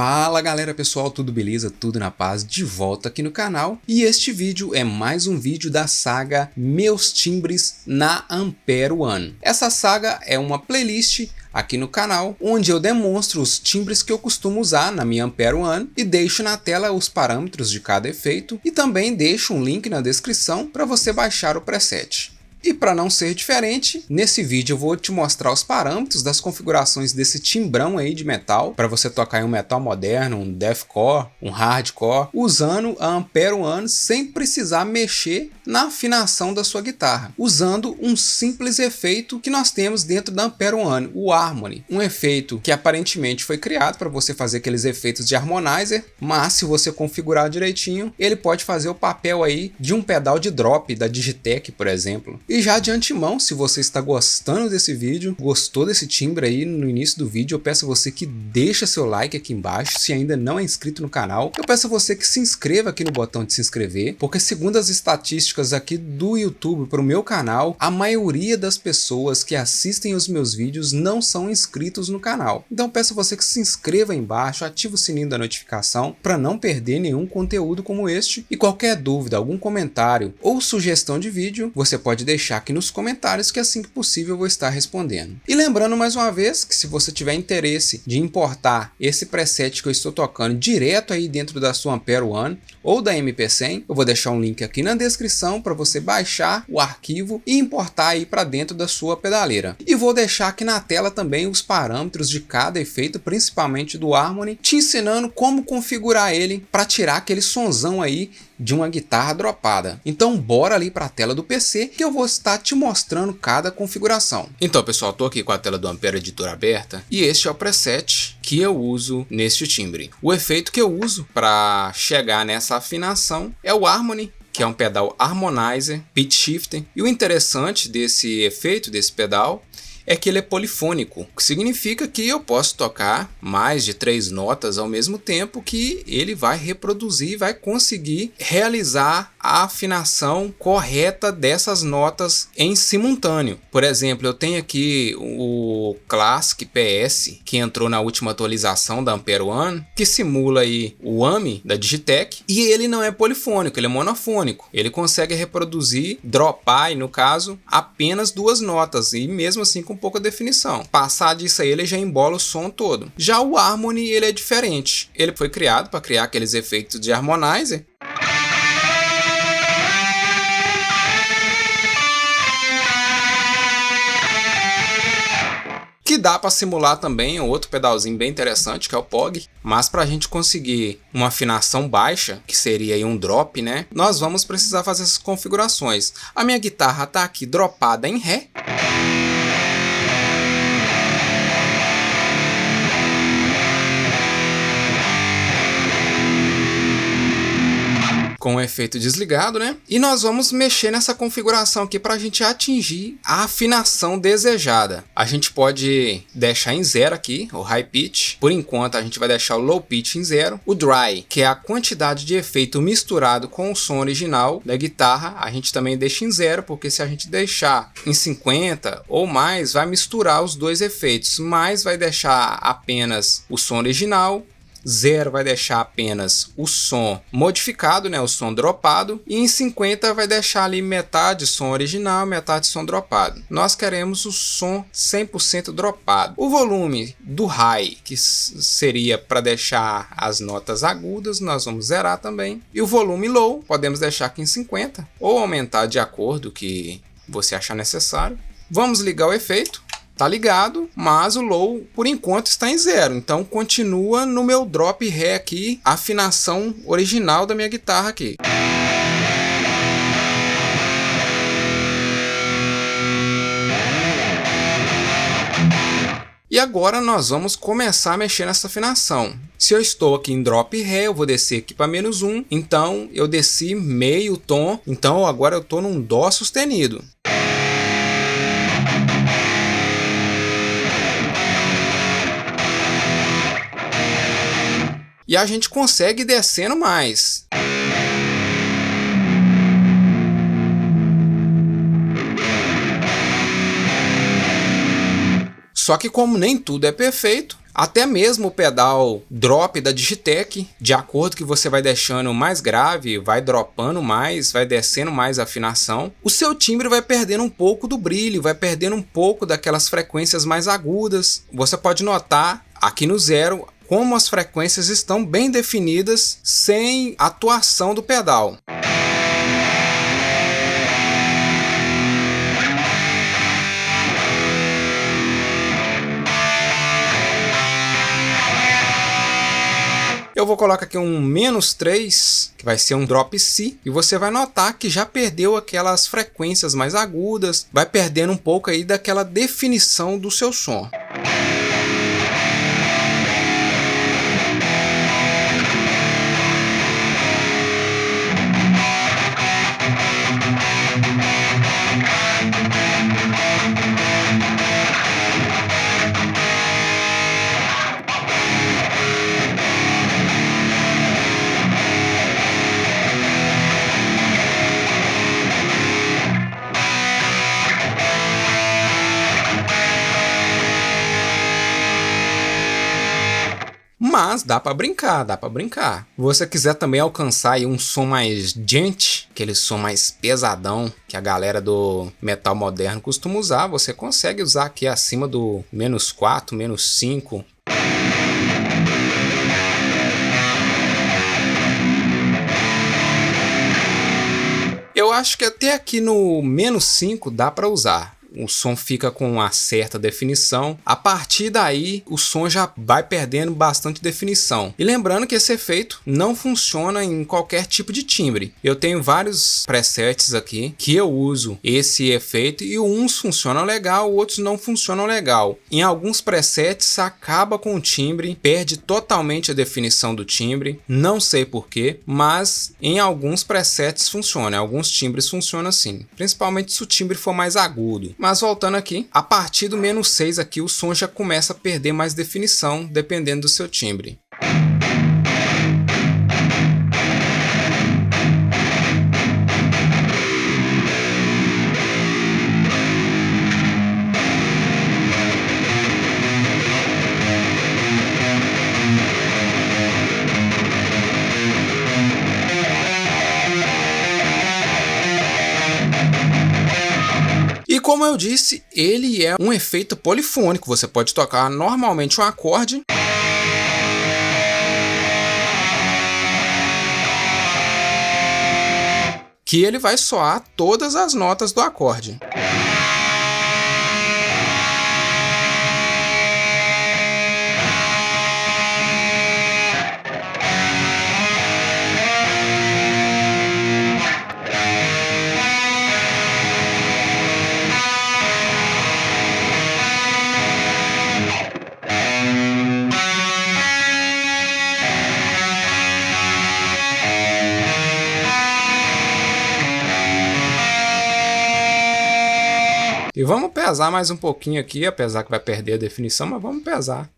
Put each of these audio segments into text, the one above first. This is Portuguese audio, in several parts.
Fala galera pessoal, tudo beleza? Tudo na paz? De volta aqui no canal, e este vídeo é mais um vídeo da saga Meus Timbres na Ampere One. Essa saga é uma playlist aqui no canal, onde eu demonstro os timbres que eu costumo usar na minha Ampere One e deixo na tela os parâmetros de cada efeito e também deixo um link na descrição para você baixar o preset. E para não ser diferente, nesse vídeo eu vou te mostrar os parâmetros das configurações desse timbrão aí de metal, para você tocar em um metal moderno, um deathcore, um hardcore, usando a Ampere One sem precisar mexer na afinação da sua guitarra, usando um simples efeito que nós temos dentro da Ampere One, o Harmony. Um efeito que aparentemente foi criado para você fazer aqueles efeitos de harmonizer, mas se você configurar direitinho, ele pode fazer o papel aí de um pedal de drop da Digitech, por exemplo. E já de antemão, se você está gostando desse vídeo, gostou desse timbre aí no início do vídeo, eu peço a você que deixa seu like aqui embaixo. Se ainda não é inscrito no canal, eu peço a você que se inscreva aqui no botão de se inscrever, porque segundo as estatísticas aqui do YouTube para o meu canal, a maioria das pessoas que assistem os meus vídeos não são inscritos no canal. Então eu peço a você que se inscreva aí embaixo, ative o sininho da notificação para não perder nenhum conteúdo como este. E qualquer dúvida, algum comentário ou sugestão de vídeo, você pode deixar aqui nos comentários, que assim que possível eu vou estar respondendo. E lembrando mais uma vez que se você tiver interesse de importar esse preset que eu estou tocando direto aí dentro da sua Ampere One ou da MP100, eu vou deixar um link aqui na descrição para você baixar o arquivo e importar aí para dentro da sua pedaleira. E vou deixar aqui na tela também os parâmetros de cada efeito, principalmente do Harmony, te ensinando como configurar ele para tirar aquele sonzão aí de uma guitarra dropada. Então bora ali para a tela do PC que eu vou estar te mostrando cada configuração. Então pessoal, tô aqui com a tela do Ampere Editor aberta e este é o preset que eu uso neste timbre. O efeito que eu uso para chegar nessa afinação é o Harmony, que é um pedal harmonizer, pitch shifter. E o interessante desse efeito, desse pedal, é que ele é polifônico, o que significa que eu posso tocar mais de 3 notas ao mesmo tempo, que ele vai reproduzir e vai conseguir realizar a afinação correta dessas notas em simultâneo. Por exemplo, eu tenho aqui o Classic PS, que entrou na última atualização da Ampere One, que simula aí o AMI da Digitech, e ele não é polifônico, ele é monofônico. Ele consegue reproduzir, dropar, no caso, apenas 2 notas, e mesmo assim com pouca definição. Passar disso aí, ele já embola o som todo. Já o Harmony, ele é diferente. Ele foi criado para criar aqueles efeitos de harmonizer, que dá para simular também outro pedalzinho bem interessante, que é o POG. Mas para a gente conseguir uma afinação baixa, que seria aí um drop, né, nós vamos precisar fazer essas configurações. A minha guitarra está aqui dropada em Ré, com o efeito desligado, né? E nós vamos mexer nessa configuração aqui para a gente atingir a afinação desejada. A gente pode deixar em 0 aqui, o high pitch. Por enquanto a gente vai deixar o low pitch em 0. O dry, que é a quantidade de efeito misturado com o som original da guitarra, a gente também deixa em 0, porque se a gente deixar em 50 ou mais, vai misturar os dois efeitos, mas vai deixar apenas o som original. 0 vai deixar apenas o som modificado, né, o som dropado, e em 50 vai deixar ali metade som original, metade som dropado. Nós queremos o som 100% dropado. O volume do high, que seria para deixar as notas agudas, nós vamos zerar também. E o volume low, podemos deixar aqui em 50 ou aumentar de acordo com o que você achar necessário. Vamos ligar o efeito. Tá ligado, mas o low por enquanto está em 0, então continua no meu drop Ré aqui, a afinação original da minha guitarra aqui. E agora nós vamos começar a mexer nessa afinação. Se eu estou aqui em drop Ré, eu vou descer aqui para -1, então eu desci meio tom, então agora eu estou num Dó sustenido. E a gente consegue ir descendo mais. Só que como nem tudo é perfeito, Até mesmo o pedal drop da Digitec, de acordo que você vai deixando mais grave, vai dropando mais, vai descendo mais a afinação, o seu timbre vai perdendo um pouco do brilho, vai perdendo um pouco daquelas frequências mais agudas. Você pode notar aqui no zero como as frequências estão bem definidas sem atuação do pedal. Eu vou colocar aqui um -3, que vai ser um drop C, e você vai notar que já perdeu aquelas frequências mais agudas, vai perdendo um pouco aí daquela definição do seu som. Mas dá para brincar, dá para brincar. Se você quiser também alcançar aí um som mais djent, aquele som mais pesadão que a galera do metal moderno costuma usar, você consegue usar aqui acima do -4, -5. Eu acho que até aqui no -5 dá para usar. O som fica com uma certa definição. A partir daí, o som já vai perdendo bastante definição. E lembrando que esse efeito não funciona em qualquer tipo de timbre. Eu tenho vários presets aqui que eu uso esse efeito e uns funcionam legal, outros não funcionam legal. Em alguns presets acaba com o timbre, perde totalmente a definição do timbre. Não sei porquê, mas em alguns presets funciona. Em alguns timbres funciona assim, principalmente se o timbre for mais agudo. Mas voltando aqui, a partir do -6 aqui o som já começa a perder mais definição, dependendo do seu timbre. E como eu disse, ele é um efeito polifônico. Você pode tocar normalmente um acorde que ele vai soar todas as notas do acorde. E vamos pesar mais um pouquinho aqui, apesar que vai perder a definição, mas vamos pesar.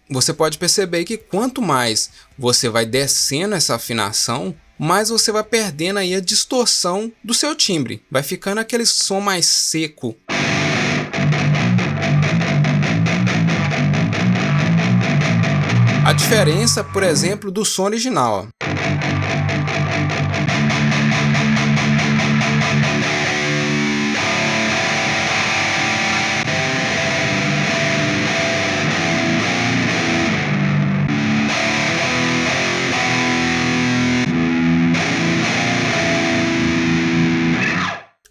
Você pode perceber que quanto mais você vai descendo essa afinação, mais você vai perdendo aí a distorção do seu timbre. Vai ficando aquele som mais seco. A diferença, por exemplo, do som original.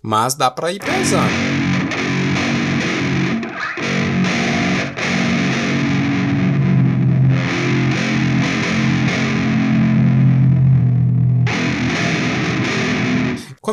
Mas dá para ir pesando.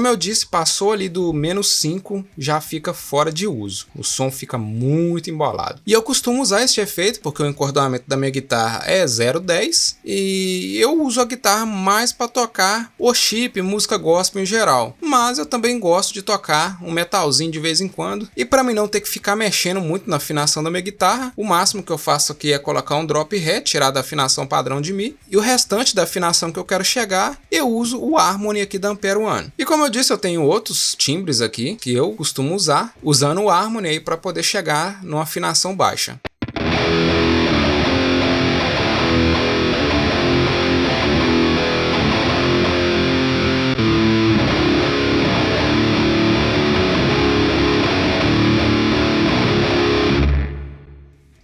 Como eu disse, passou ali do -5, já fica fora de uso. O som fica muito embolado. E eu costumo usar este efeito porque o encordoamento da minha guitarra é 0,10 e eu uso a guitarra mais para tocar worship, música gospel em geral. Mas eu também gosto de tocar um metalzinho de vez em quando. E para mim não ter que ficar mexendo muito na afinação da minha guitarra, o máximo que eu faço aqui é colocar um drop ré, tirar da afinação padrão de Mi, e o restante da afinação que eu quero chegar, eu uso o Harmony aqui da Ampere One. E como eu disse, eu tenho outros timbres aqui que eu costumo usar, usando o Harmony aí para poder chegar numa afinação baixa.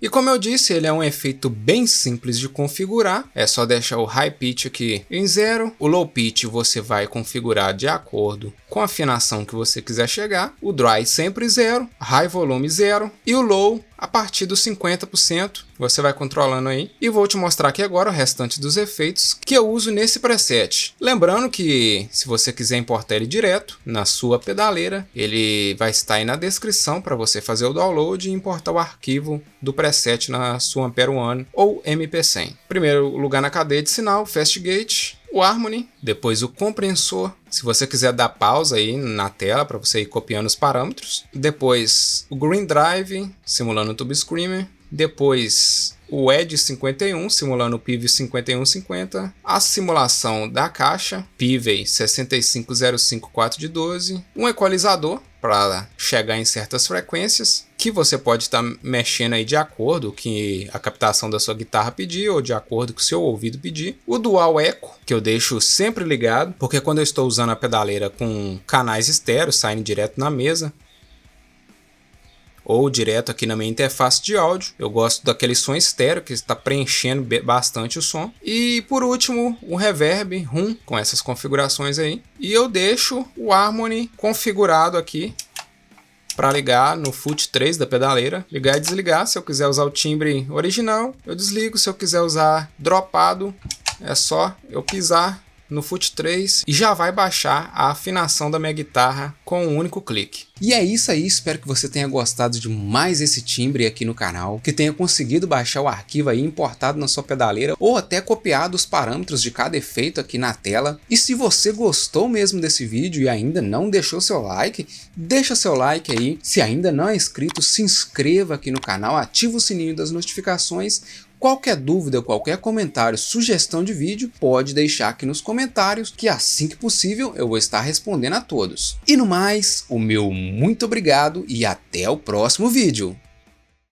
E como eu disse, ele é um efeito bem simples de configurar, é só deixar o High Pitch aqui em 0, o Low Pitch você vai configurar de acordo com a afinação que você quiser chegar, o Dry sempre 0, High Volume 0 e o Low a partir dos 50%, você vai controlando aí. E vou te mostrar aqui agora o restante dos efeitos que eu uso nesse preset. Lembrando que se você quiser importar ele direto na sua pedaleira, ele vai estar aí na descrição para você fazer o download e importar o arquivo do preset na sua Ampere One ou MP100. Primeiro lugar na cadeia de sinal, Fast Gate, o Harmony, depois o compressor, se você quiser dar pausa aí na tela para você ir copiando os parâmetros, depois o Green Drive, simulando o Tube Screamer, depois o Edge 51, simulando o Pive 5150, a simulação da caixa, Pive 65054 de 12, um equalizador para chegar em certas frequências, que você pode estar mexendo aí de acordo com que a captação da sua guitarra pedir ou de acordo com o seu ouvido pedir. O Dual Echo, que eu deixo sempre ligado, porque quando eu estou usando a pedaleira com canais estéreo, saindo direto na mesa, ou direto aqui na minha interface de áudio. Eu gosto daquele som estéreo que está preenchendo bastante o som. E por último, o reverb Room com essas configurações aí. E eu deixo o Harmony configurado aqui para ligar no Foot 3 da pedaleira, ligar e desligar. Se eu quiser usar o timbre original, eu desligo. Se eu quiser usar dropado, é só eu pisar no Foot 3 e já vai baixar a afinação da minha guitarra com um único clique. E é isso aí, espero que você tenha gostado de mais esse timbre aqui no canal, que tenha conseguido baixar o arquivo aí importado na sua pedaleira ou até copiado os parâmetros de cada efeito aqui na tela. E se você gostou mesmo desse vídeo e ainda não deixou seu like, deixa seu like aí. Se ainda não é inscrito, se inscreva aqui no canal, ativa o sininho das notificações. Qualquer dúvida, qualquer comentário, sugestão de vídeo, pode deixar aqui nos comentários, que assim que possível eu vou estar respondendo a todos. E no mais, o meu muito obrigado e até o próximo vídeo.